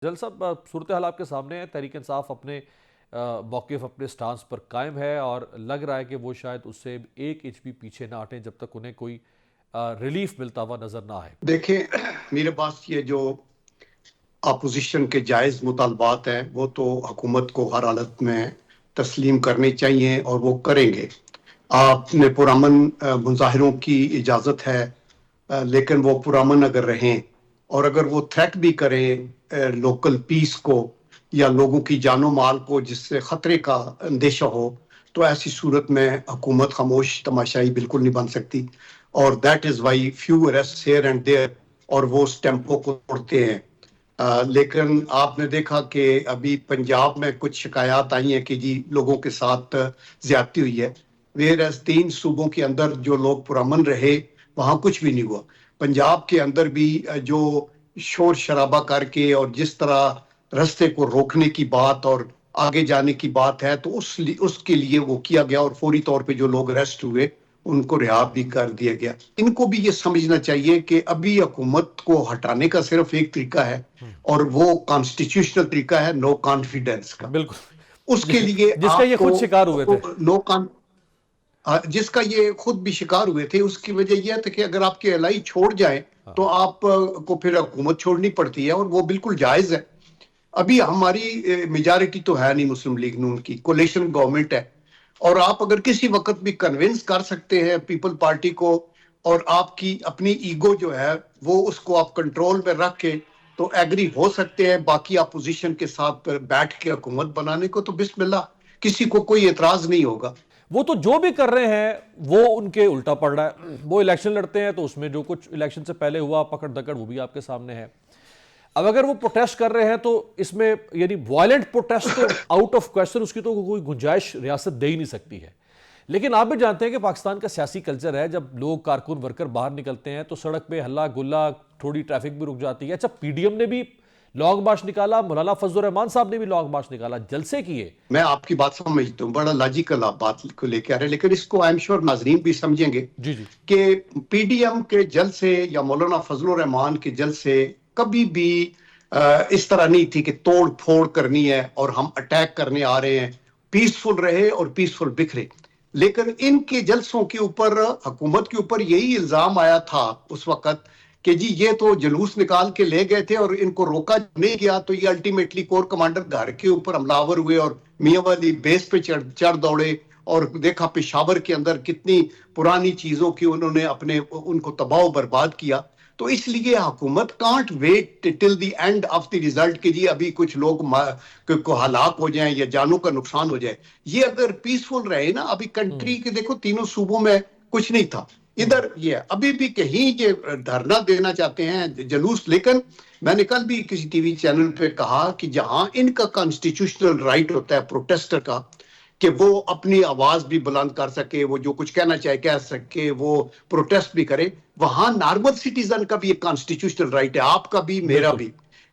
جل صاحب صورتحال آپ کے سامنے ہے. تحریک انصاف اپنے موقف اپنے سٹانس پر قائم ہے اور لگ رہا ہے کہ وہ شاید اس سے ایک انچ بھی پیچھے نہ ہٹیں جب تک انہیں کوئی ریلیف ملتا ہوا نظر نہ آئے. دیکھیں میرے پاس یہ جو اپوزیشن کے جائز مطالبات ہیں وہ تو حکومت کو ہر حالت میں تسلیم کرنے چاہیے اور وہ کریں گے. آپ نے پرامن مظاہروں کی اجازت ہے، لیکن وہ پرامن اگر رہیں اور اگر وہ تھریٹ بھی کریں لوکل پیس کو یا لوگوں کی جان و مال کو جس سے خطرے کا اندیشہ ہو، تو ایسی صورت میں حکومت خاموش تماشائی بالکل نہیں بن سکتی. اور that is why few arrest here and there, اور وہ اس ٹیمپو کو توڑتے ہیں. لیکن آپ نے دیکھا کہ ابھی پنجاب میں کچھ شکایات آئی ہیں کہ جی لوگوں کے ساتھ زیادتی ہوئی ہے. ویئرز 3 صوبوں کے اندر جو لوگ پرامن رہے وہاں کچھ بھی نہیں ہوا. پنجاب کے اندر بھی جو شور شرابہ کر کے اور جس طرح رستے کو روکنے کی بات اور آگے جانے کی بات ہے، تو اس کے لیے وہ کیا گیا اور فوری طور پہ جو لوگ اریسٹ ہوئے ان کو رہا بھی کر دیا گیا. ان کو بھی یہ سمجھنا چاہیے کہ ابھی حکومت کو ہٹانے کا صرف ایک طریقہ ہے اور وہ کانسٹیٹیوشنل طریقہ ہے، نو کانفیڈنس کا. اس بالکل کے لیے جس کا یہ آپ کو خود شکار ہوئے تھے. جس کا یہ خود بھی شکار ہوئے تھے. اس کی وجہ یہ تھی کہ اگر آپ کے الائی چھوڑ جائیں تو آپ کو پھر حکومت چھوڑنی پڑتی ہے، اور وہ بالکل جائز ہے. ابھی ہماری میجارٹی تو ہے نہیں مسلم لیگ نون کی، کولیشن گورنمنٹ ہے، اور آپ اگر کسی وقت بھی کنونس کر سکتے ہیں پیپل پارٹی کو، اور آپ کی اپنی ایگو جو ہے وہ اس کو آپ کنٹرول میں رکھ کے تو ایگری ہو سکتے ہیں باقی اپوزیشن کے ساتھ بیٹھ کے حکومت بنانے کو. تو بسم اللہ، کسی کو کوئی اعتراض نہیں ہوگا. وہ تو جو بھی کر رہے ہیں وہ ان کے الٹا پڑ رہا ہے. وہ الیکشن لڑتے ہیں تو اس میں جو کچھ الیکشن سے پہلے ہوا پکڑ دکڑ وہ بھی آپ کے سامنے ہے. اب اگر وہ پروٹیسٹ کر رہے ہیں تو اس میں یعنی وائلنٹ پروٹیسٹ تو آؤٹ آف کویسچن، اس کی تو کوئی گنجائش ریاست دے ہی نہیں سکتی ہے. لیکن آپ بھی جانتے ہیں کہ پاکستان کا سیاسی کلچر ہے، جب لوگ کارکن ورکر باہر نکلتے ہیں تو سڑک پہ ہلا گلا، تھوڑی ٹریفک بھی رک جاتی ہے. اچھا پی ڈی ایم نے بھی لانگ مارچ نکالا، مولانا فضل الرحمان صاحب نے بھی لانگ مارچ نکالا، جلسے کیے. میں آپ کی بات سمجھتا ہوں، بڑا لاجیکل آپ بات کو لے کے آ رہے ہیں، لیکن اس کو آئی ایم شیور ناظرین بھی سمجھیں گے جی جی کہ پی ڈی ایم کے جلسے یا مولانا فضل الرحمان کے جلسے کبھی بھی اس طرح نہیں تھی کہ توڑ پھوڑ کرنی ہے اور ہم اٹیک کرنے آ رہے ہیں. پیسفل رہے اور پیسفل بکھرے. لیکن ان کے جلسوں کے اوپر حکومت کے اوپر یہی الزام آیا تھا اس وقت کہ جی یہ تو جلوس نکال کے لے گئے تھے اور ان کو روکا نہیں گیا، تو یہ الٹیمیٹلی کور کمانڈر گھر کے اوپر حملہ آور ہوئے اور میاں والی بیس پہ چڑھ دوڑے، اور دیکھا پشاور کے اندر کتنی پرانی چیزوں کی انہوں نے ان کو تباہ و برباد کیا. تو اس لیے حکومت can't wait till the end of the result کہ جی ابھی کچھ لوگ کو ہلاک ہو جائیں یا جانوں کا نقصان ہو جائے. یہ اگر پیسفل رہے نا، ابھی کنٹری کے دیکھو تینوں صوبوں میں کچھ نہیں تھا، ادھر یہ ابھی بھی کہیں یہ دھرنا دینا چاہتے ہیں جلوس. لیکن میں نے کل بھی کسی ٹی وی چینل پہ کہا کہ جہاں ان کا کانسٹیٹیوشنل رائٹ ہوتا ہے پروٹیسٹر کا کہ وہ اپنی آواز بھی بلند کر سکے، وہ جو کچھ کہنا چاہے کہہ سکے، وہ پروٹیسٹ بھی کرے، وہاں نارمل سٹیزن کا بھی ایک کانسٹیٹیوشنل رائٹ ہے، آپ کا بھی میرا بھی،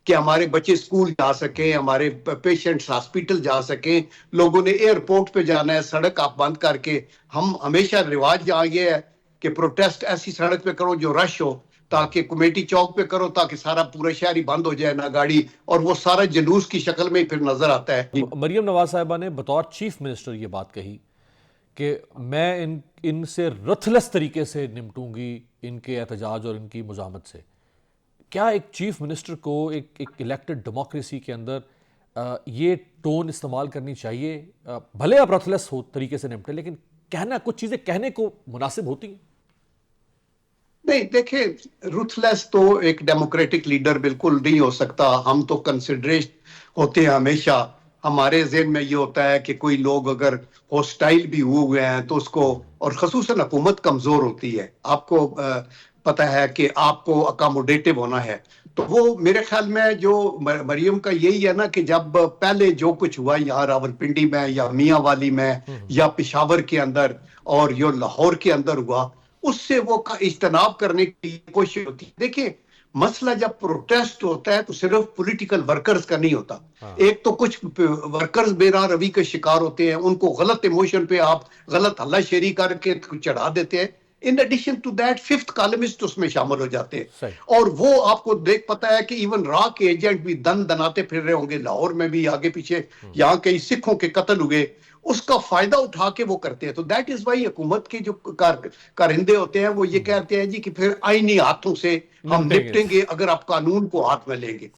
کہ ہمارے بچے اسکول جا سکیں، ہمارے پیشنٹس ہاسپٹل جا سکیں. لوگوں نے ایئرپورٹ پہ جانا ہے، سڑک آپ بند کر کے. ہم ہمیشہ رواج جہاں یہ ہے کہ پروٹیسٹ ایسی سڑک پہ کرو جو رش ہو، تاکہ کمیٹی چوک پہ کرو تاکہ سارا پورا شہر ہی بند ہو جائے نہ گاڑی، اور وہ سارا جلوس کی شکل میں ہی پھر نظر آتا ہے. مریم نواز صاحبہ نے بطور چیف منسٹر یہ بات کہی کہ میں ان سے رتھلس طریقے سے نمٹوں گی ان کے احتجاج اور ان کی مزاحمت سے. کیا ایک چیف منسٹر کو ایک الیکٹڈ ڈیموکریسی کے اندر یہ ٹون استعمال کرنی چاہیے؟ بھلے آپ رتھلس ہو طریقے سے نمٹے، لیکن کہنا کچھ چیزیں کہنے کو مناسب ہوتی ہیں. نہیں دیکھیں، رuthless تو ایک ڈیموکریٹک لیڈر بالکل نہیں ہو سکتا. ہم تو کنسیڈریٹ ہوتے ہیں ہمیشہ. ہمارے ذہن میں یہ ہوتا ہے کہ کوئی لوگ اگر ہوسٹائل بھی ہوئے ہیں تو اس کو، اور خصوصاً حکومت کمزور ہوتی ہے، آپ کو پتہ ہے کہ آپ کو اکاموڈیٹو ہونا ہے. تو وہ میرے خیال میں جو مریم کا یہی ہے نا کہ جب پہلے جو کچھ ہوا یہاں راولپنڈی میں یا میاں والی میں یا پشاور کے اندر اور یہ لاہور کے اندر ہوا، اس سے وہ اجتناب کرنے کی کوشش ہوتی ہے. دیکھیں مسئلہ جب پروٹیسٹ ہوتا ہے تو صرف پولیٹیکل ورکرز کا نہیں ہوتا. ایک تو کچھ ورکرز بے راہ روی کے شکار ہوتے ہیں، ان کو غلط ایموشن پہ آپ غلط ہلا شیری کر کے چڑھا دیتے ہیں. In addition to that fifth columnist اس میں شامل ہو جاتے ہیں صحیح۔ اور وہ آپ کو دیکھ پتا ہے کہ ایون را کے ایجنٹ بھی دن دناتے پھر رہے ہوں گے لاہور میں بھی آگے پیچھے یہاں کئی سکھوں کے قتل ہوئے اس کا فائدہ اٹھا کے وہ کرتے ہیں تو دیٹ از وائی حکومت کے جو کارندے ہوتے ہیں وہ یہ کہتے ہیں جی کہ پھر آئینی ہاتھوں سے ہم نمٹیں گے۔ نپٹیں گے اگر آپ قانون کو ہاتھ میں لیں گے